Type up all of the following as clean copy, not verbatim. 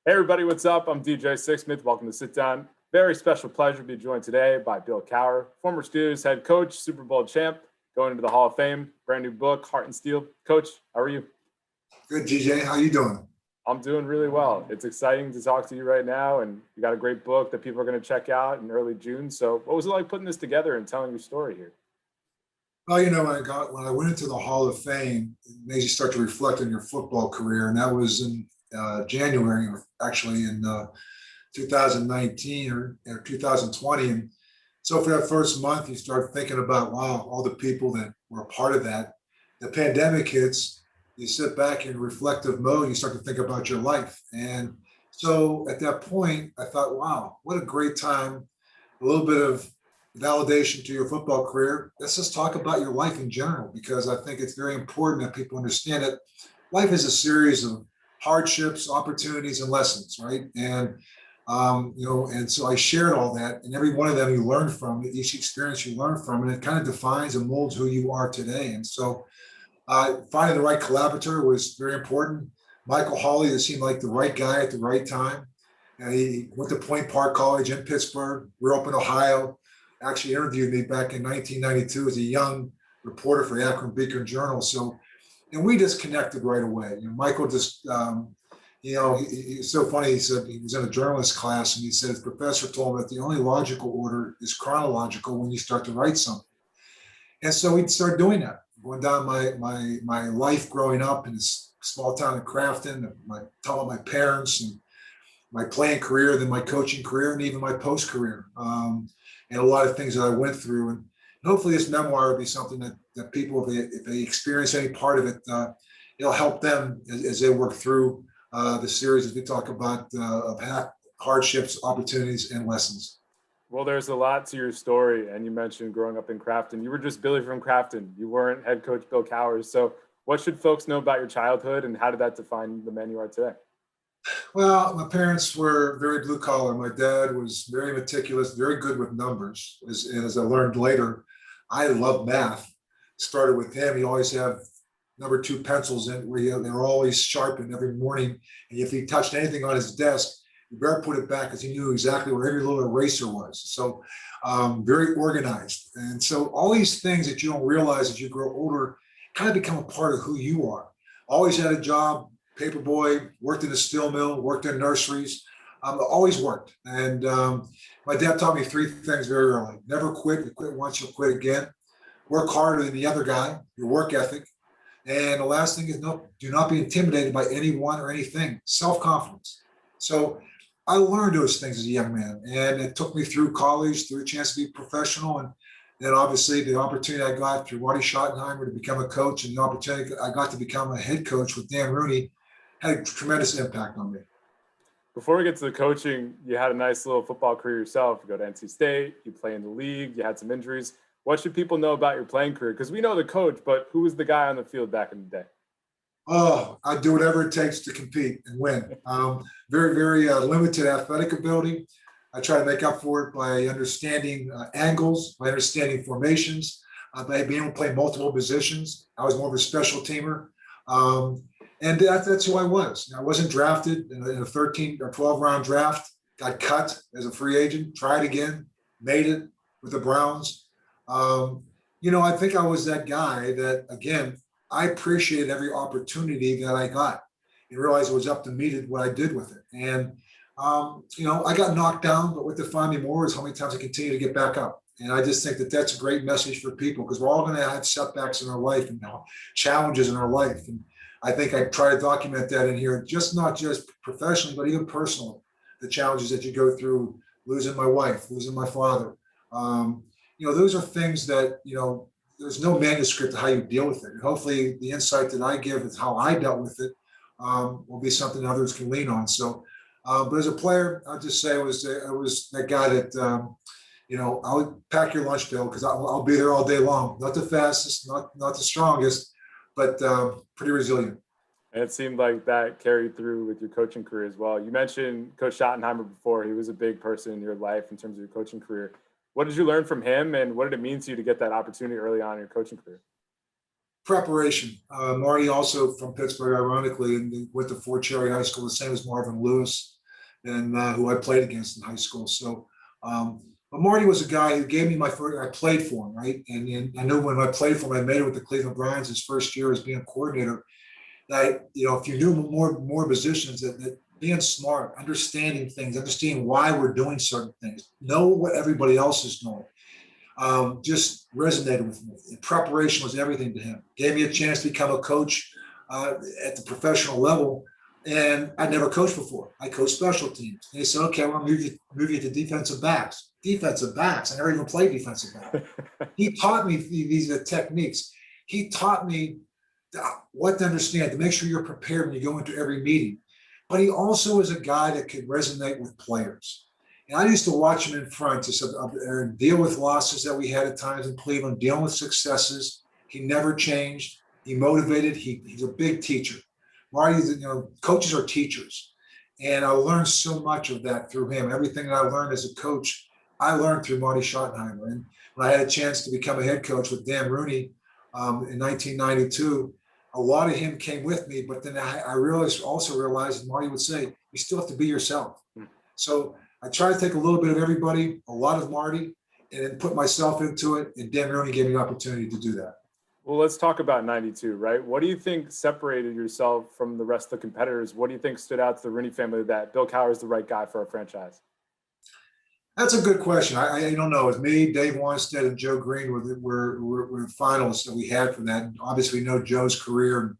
Hey everybody, what's up? I'm DJ Sixsmith. Welcome to Sit Down. Very special pleasure to be joined today by Bill Cowher, former Steelers head coach, Super Bowl champ, going into the Hall of Fame, brand new book, Heart and Steel. Coach, how are you? Good, GJ. How you doing? I'm doing really well. It's exciting to talk to you right now, and you got a great book that people are going to check out in early June. So what was it like putting this together and telling your story here? Well, when I went into the Hall of Fame, it made you start to reflect on your football career, and that was in January, or actually in 2019 or 2020. And so for that first month, you start thinking about, wow, all the people that were a part of that. The pandemic hits, you sit back in reflective mode, you start to think about your life. And so at that point, I thought, wow, what a great time, a little bit of validation to your football career. Let's just talk about your life in general, because I think it's very important that people understand that life is a series of hardships, opportunities, and lessons, right? And so I shared all that, and every one of them you learn from, each experience you learn from, and it kind of defines and molds who you are today. And so finding the right collaborator was very important. Michael Hawley, that seemed like the right guy at the right time. And he went to Point Park College in Pittsburgh, grew up in Ohio, actually interviewed me back in 1992 as a young reporter for the Akron Beacon Journal. So, and we just connected right away. Michael just, it's so funny. He said he was in a journalist class, and he said his professor told him that the only logical order is chronological when you start to write something. And so we started doing that, going down my life growing up in this small town in Crafton, telling my parents and my playing career, then my coaching career, and even my post career, and a lot of things that I went through. And hopefully this memoir will be something that people, if they experience any part of it, it'll help them as they work through the series as we talk about of hardships, opportunities, and lessons. Well, there's a lot to your story, and you mentioned growing up in Crafton. You were just Billy from Crafton. You weren't head coach Bill Cowher. So what should folks know about your childhood, and how did that define the man you are today? Well, my parents were very blue collar. My dad was very meticulous, very good with numbers. As I learned later, I love math. Started with him. He always had number two pencils in where they were always sharpened every morning. And if he touched anything on his desk, he better put it back because he knew exactly where every little eraser was. So very organized. And so all these things that you don't realize as you grow older kind of become a part of who you are. Always had a job, paperboy, worked in a steel mill, worked in nurseries, always worked. And my dad taught me three things very early. Never quit. You quit once, you'll quit again. Work harder than the other guy, your work ethic. And the last thing is do not be intimidated by anyone or anything. Self-confidence. So I learned those things as a young man, and it took me through college, through a chance to be professional, and then obviously the opportunity I got through Marty Schottenheimer to become a coach, and the opportunity I got to become a head coach with Dan Rooney had a tremendous impact on me. Before we get to the coaching, you had a nice little football career yourself. You go to NC State, you play in the league, you had some injuries. What should people know about your playing career? Because we know the coach, but who was the guy on the field back in the day? Oh, I do whatever it takes to compete and win. Very, very limited athletic ability. I try to make up for it by understanding angles, by understanding formations, by being able to play multiple positions. I was more of a special teamer. And that's who I was. I wasn't drafted in a 13 or 12 round draft, got cut as a free agent, tried again, made it with the Browns. I think I was that guy that, again, I appreciated every opportunity that I got and realized it was up to me to what I did with it. And, I got knocked down, but what defined me more is how many times I continue to get back up. And I just think that that's a great message for people, because we're all going to have setbacks in our life and challenges in our life. And I think I try to document that in here, not just professionally, but even personally, the challenges that you go through, losing my wife, losing my father. Those are things that, there's no manuscript to how you deal with it. And hopefully the insight that I give is how I dealt with it will be something others can lean on. So, but as a player, I'll just say I was that guy that, I would pack your lunch, Bill, because I'll be there all day long. Not the fastest, not the strongest, but pretty resilient. And it seemed like that carried through with your coaching career as well. You mentioned Coach Schottenheimer before. He was a big person in your life in terms of your coaching career. What did you learn from him, and what did it mean to you to get that opportunity early on in your coaching career? Preparation. Marty also from Pittsburgh, ironically, and he went to Fort Cherry High School, the same as Marvin Lewis, and who I played against in high school. So, but Marty was a guy who gave me my first. I played for him, right? And I knew when I played for him, I made it with the Cleveland Browns his first year as being a coordinator. That if you knew more positions, that being smart, understanding things, understanding why we're doing certain things, know what everybody else is doing. Just resonated with me. And preparation was everything to him. Gave me a chance to become a coach at the professional level, and I never coached before. I coached special teams. And he said, "Okay, I'm going to move you to defensive backs." Defensive backs. I never even played defensive back. He taught me these techniques. He taught me what to understand, to make sure you're prepared when you go into every meeting. But he also is a guy that could resonate with players. And I used to watch him in front to deal with losses that we had at times in Cleveland, dealing with successes. He never changed. He motivated. He's a big teacher. Marty, coaches are teachers. And I learned so much of that through him. Everything that I learned as a coach, I learned through Marty Schottenheimer. And when I had a chance to become a head coach with Dan Rooney in 1992, a lot of him came with me. But then I also realized, and Marty would say, you still have to be yourself. So I try to take a little bit of everybody, a lot of Marty, and then put myself into it. And Dan Rooney gave me an opportunity to do that. Well, let's talk about 92, right? What do you think separated yourself from the rest of the competitors? What do you think stood out to the Rooney family that Bill Cowher is the right guy for our franchise? That's a good question. I don't know. It was me, Dave Wanstead, and Joe Green were the finalists that we had for that. And obviously, we know Joe's career and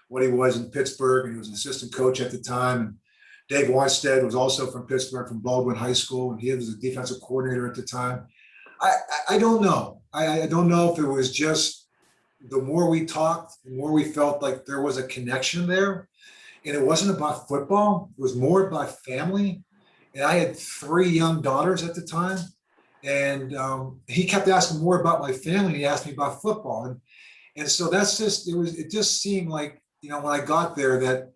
what he was in Pittsburgh, and he was an assistant coach at the time. And Dave Wanstead was also from Pittsburgh, from Baldwin High School, and he was a defensive coordinator at the time. I don't know. I don't know if it was just the more we talked, the more we felt like there was a connection there. And it wasn't about football. It was more about family. And I had 3 young daughters at the time. And he kept asking more about my family. He asked me about football. And so it just seemed like, when I got there that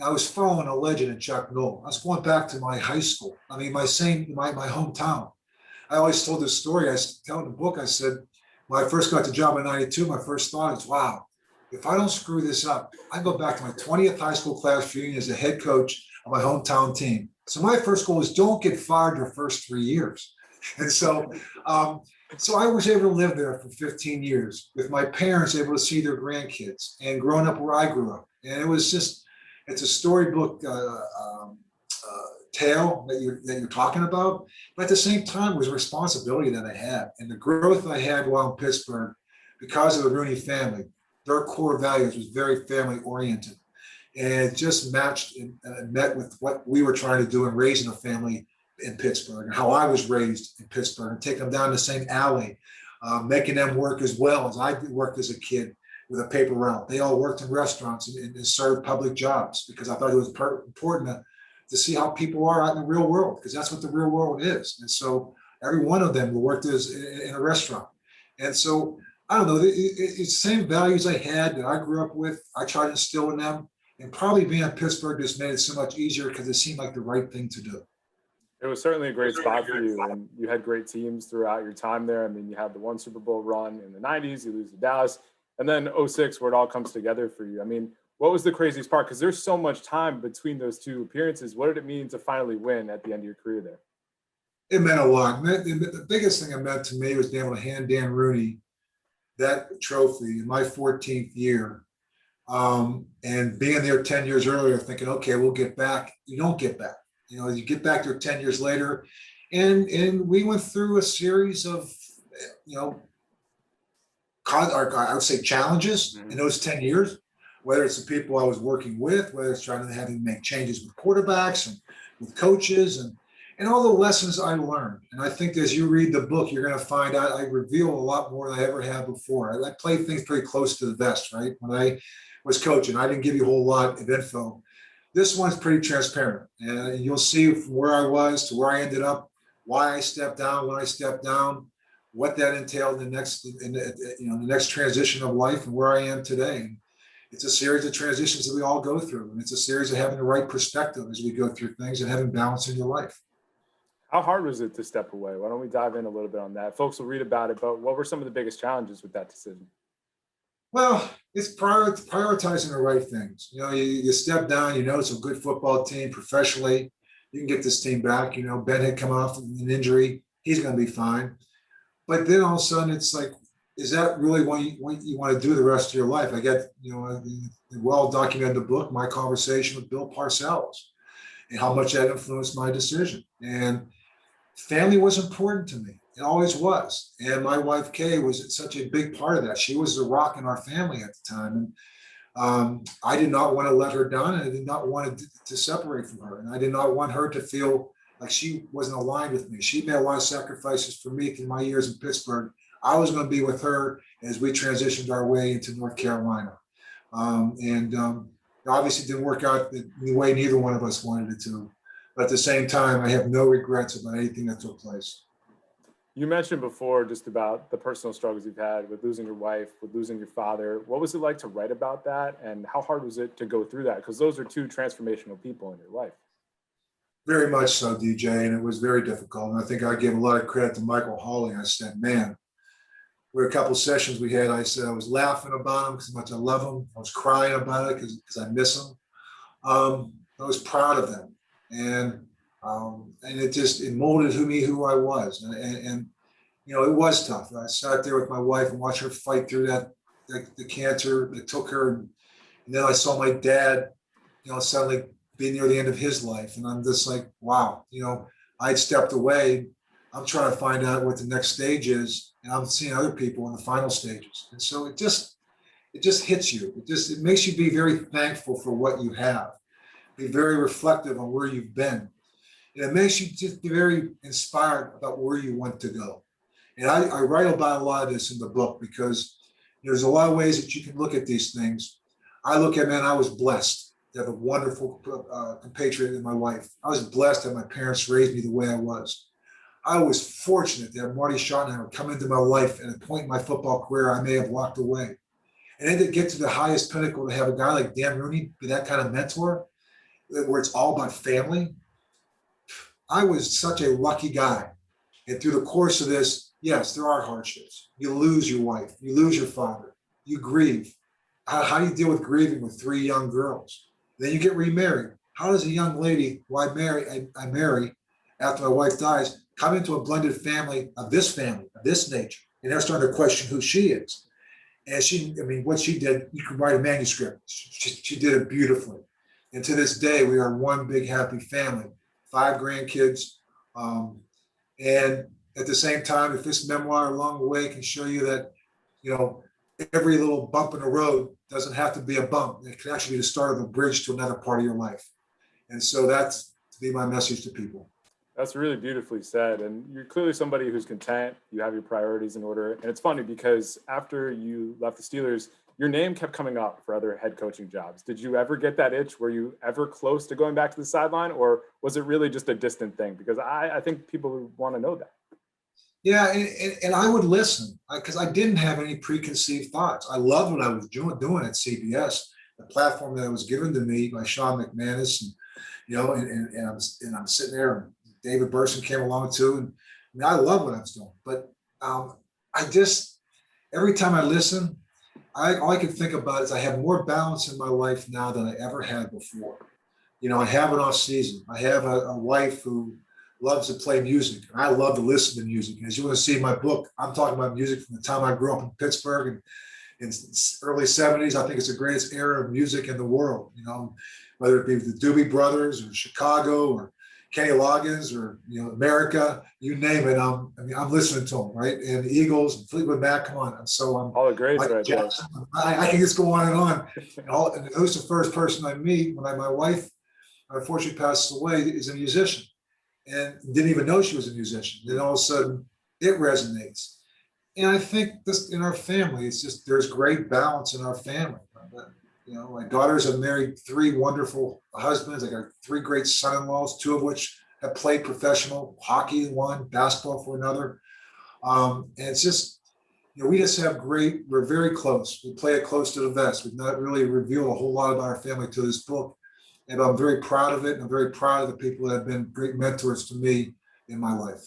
I was following a legend in Chuck Noll. I was going back to my high school. I mean, my hometown. I always told this story. I tell in the book, I said, when I first got the job in 92, my first thought is, wow, if I don't screw this up, I go back to my 20th high school class reunion as a head coach of my hometown team. So my first goal is don't get fired your first 3 years. And so I was able to live there for 15 years with my parents able to see their grandkids and growing up where I grew up. And it was just, it's a storybook tale that you're talking about. But at the same time, it was a responsibility that I had. And the growth I had while in Pittsburgh, because of the Rooney family, their core values was very family oriented. And it just matched and met with what we were trying to do in raising a family in Pittsburgh and how I was raised in Pittsburgh, and taking them down the same alley, making them work as well as I worked as a kid with a paper route. They all worked in restaurants and served public jobs because I thought it was important to see how people are out in the real world, because that's what the real world is. And so every one of them worked in a restaurant. And so, I don't know, it's the same values I had that I grew up with. I tried to instill in them. And probably being in Pittsburgh just made it so much easier because it seemed like the right thing to do. It was certainly a great spot for you, and you had great teams throughout your time there. I mean, you had the one Super Bowl run in the 90s, you lose to Dallas, and then 06 where it all comes together for you. I mean, what was the craziest part? Because there's so much time between those 2 appearances. What did it mean to finally win at the end of your career there? It meant a lot. The biggest thing it meant to me was being able to hand Dan Rooney that trophy in my 14th year. And being there 10 years earlier, thinking, okay, we'll get back. You don't get back. You get back there 10 years later. And we went through a series of, I would say challenges in those 10 years, whether it's the people I was working with, whether it's trying to have to make changes with quarterbacks and with coaches and all the lessons I learned. And I think as you read the book, you're going to find out I reveal a lot more than I ever have before. I played things pretty close to the vest, right? When I was coaching, I didn't give you a whole lot of info. This one's pretty transparent, and you'll see from where I was to where I ended up, why I stepped down, when I stepped down, what that entailed in the next transition of life, and where I am today. And it's a series of transitions that we all go through, and it's a series of having the right perspective as we go through things and having balance in your life. How hard was it to step away? Why don't we dive in a little bit on that? Folks will read about it, but what were some of the biggest challenges with that decision? Well, it's prioritizing the right things. You step down, it's a good football team professionally. You can get this team back. Ben had come off an injury. He's going to be fine. But then all of a sudden it's like, is that really what you want to do the rest of your life? I get, the well-documented book, my conversation with Bill Parcells, and how much that influenced my decision. And family was important to me. It always was. And my wife, Kay, was such a big part of that. She was the rock in our family at the time. And I did not want to let her down, and I did not want to separate from her. And I did not want her to feel like she wasn't aligned with me. She made a lot of sacrifices for me through my years in Pittsburgh. I was going to be with her as we transitioned our way into North Carolina. Obviously didn't work out the way neither one of us wanted it to. But at the same time, I have no regrets about anything that took place. You mentioned before just about the personal struggles you've had with losing your wife, with losing your father. What was it like to write about that? And how hard was it to go through that? Because those are two transformational people in your life. Very much so, DJ. And it was very difficult. And I think I give a lot of credit to Michael Hawley. I said, man, there were a couple of sessions we had. I said I was laughing about him because much I love him. I was crying about it because I miss him. I was proud of them. And it molded who I was. And it was tough. I sat there with my wife and watched her fight through the cancer that took her. And then I saw my dad, suddenly be near the end of his life. And I'm just like, wow, I'd stepped away. I'm trying to find out what the next stage is. And I'm seeing other people in the final stages. And so it just hits you. It makes you be very thankful for what you have. Be very reflective on where you've been. And it makes you just be very inspired about where you want to go. And I write about a lot of this in the book because there's a lot of ways that you can look at these things. I look at, man, I was blessed to have a wonderful compatriot in my wife. I was blessed that my parents raised me the way I was. I was fortunate that Marty Schottenheimer come into my life at a point in my football career I may have walked away. And then to get to the highest pinnacle, to have a guy like Dan Rooney be that kind of mentor, where it's all about family. I was such a lucky guy. And through the course of this, yes, there are hardships. You lose your wife, you lose your father, you grieve. How do you deal with grieving with 3 young girls? Then you get remarried. How does a young lady who I marry after my wife dies come into a blended family of this nature? And they're starting to question who she is. And what she did, you could write a manuscript. She did it beautifully. And to this day, we are one big happy family, 5 grandkids. And at the same time, if this memoir along the way can show you that, every little bump in the road doesn't have to be a bump. It can actually be the start of a bridge to another part of your life. And so that's to be my message to people. That's really beautifully said. And you're clearly somebody who's content. You have your priorities in order. And it's funny because after you left the Steelers, your name kept coming up for other head coaching jobs. Did you ever get that itch? Were you ever close to going back to the sideline, or was it really just a distant thing? Because I think people would want to know that. Yeah, and I would listen because I didn't have any preconceived thoughts. I loved what I was doing at CBS, the platform that was given to me by Sean McManus, and I'm sitting there, and David Burson came along too, and I love what I was doing. But every time I listen, all I can think about is I have more balance in my life now than I ever had before. I have an off season. I have a wife who loves to play music, and I love to listen to music. And as you want to see in my book, I'm talking about music from the time I grew up in Pittsburgh and in the early 70s. I think it's the greatest era of music in the world, whether it be the Doobie Brothers or Chicago or Kenny Loggins or America, you name it. I'm listening to them, right? And the Eagles and Fleetwood Mac, come on. And so all the greats right there. I can just go on and on. And who's the first person I meet when my wife, unfortunately, passes away, is a musician, and didn't even know she was a musician. Then all of a sudden, it resonates. And I think this in our family, it's just there's great balance in our family. My daughters have married 3 wonderful husbands. I got 3 great son-in-laws, 2 of which have played professional hockey, one basketball for another. And it's just, we just have we're very close. We play it close to the vest. We've not really revealed a whole lot about our family to this book. And I'm very proud of it. And I'm very proud of the people that have been great mentors to me in my life.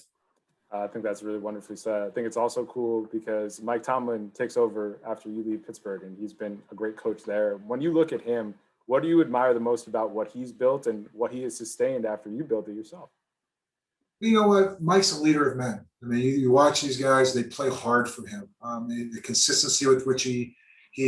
I think that's really wonderfully said. I think it's also cool because Mike Tomlin takes over after you leave Pittsburgh, and he's been a great coach there. When you look at him, what do you admire the most about what he's built and what he has sustained after you built it yourself? You know what? Mike's a leader of men. I mean, you watch these guys; they play hard for him. The consistency with which he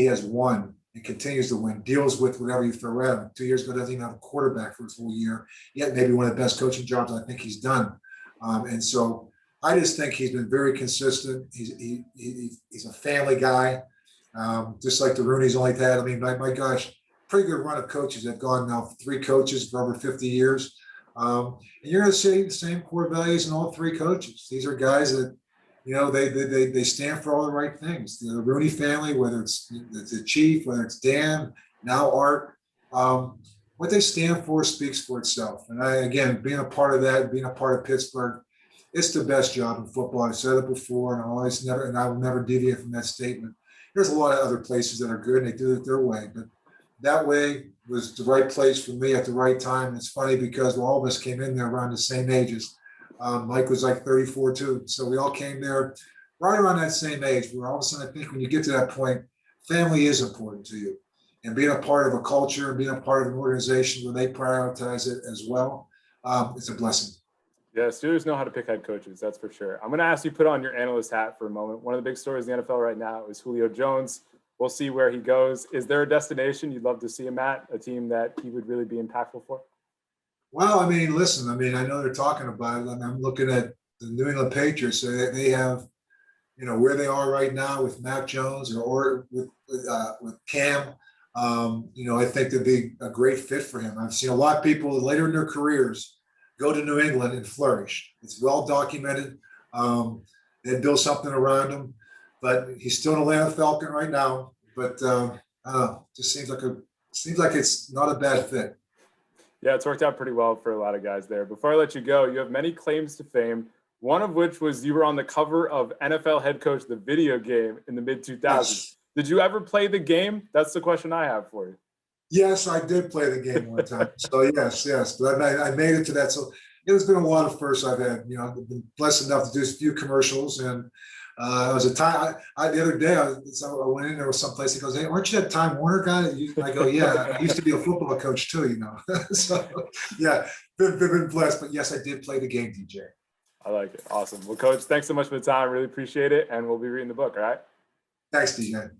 has won and continues to win, deals with whatever you throw at him. 2 years ago, doesn't even have a quarterback for his whole year. Yet, maybe one of the best coaching jobs I think he's done. And so, I just think he's been very consistent. He's a family guy, just like the Rooney's only had. I mean, my gosh, pretty good run of coaches. Have gone now 3 coaches for over 50 years. And you're going to see the same core values in all 3 coaches. These are guys that, they stand for all the right things. The Rooney family, whether it's the Chief, whether it's Dan, now Art, what they stand for speaks for itself. And again, being a part of that, being a part of Pittsburgh, it's the best job in football. I've said it before, and I will never deviate from that statement. There's a lot of other places that are good, and they do it their way, but that way was the right place for me at the right time. It's funny because all of us came in there around the same ages. Mike was like 34 too. So we all came there right around that same age, where all of a sudden I think when you get to that point, family is important to you. And being a part of a culture and being a part of an organization where they prioritize it as well, it's a blessing. Yeah, Steelers know how to pick head coaches, that's for sure. I'm going to ask you to put on your analyst hat for a moment. One of the big stories in the NFL right now is Julio Jones. We'll see where he goes. Is there a destination you'd love to see him at, a team that he would really be impactful for? Well, I mean, listen, I know they're talking about it. I'm looking at the New England Patriots. So they have, where they are right now with Mac Jones or with Cam. I think they'd be a great fit for him. I've seen a lot of people later in their careers go to New England and flourish. It's well documented. They build something around him, but he's still in Atlanta Falcon right now. But I don't know, just seems like it's not a bad fit. Yeah, it's worked out pretty well for a lot of guys there. Before I let you go, you have many claims to fame, one of which was you were on the cover of NFL Head Coach, the video game in the mid-2000s. Yes. Did you ever play the game? That's the question I have for you. Yes, I did play the game one time. So yes. But I made it to that. So it's been a lot of firsts I've had. I've been blessed enough to do a few commercials. And it was a time, the other day, I went in there with someplace. He goes, "Hey, aren't you that Time Warner guy?" I go, "Yeah, I used to be a football coach too, So, yeah, been blessed. But yes, I did play the game, DJ. I like it. Awesome. Well, Coach, thanks so much for the time. Really appreciate it. And we'll be reading the book, all right? Thanks, DJ.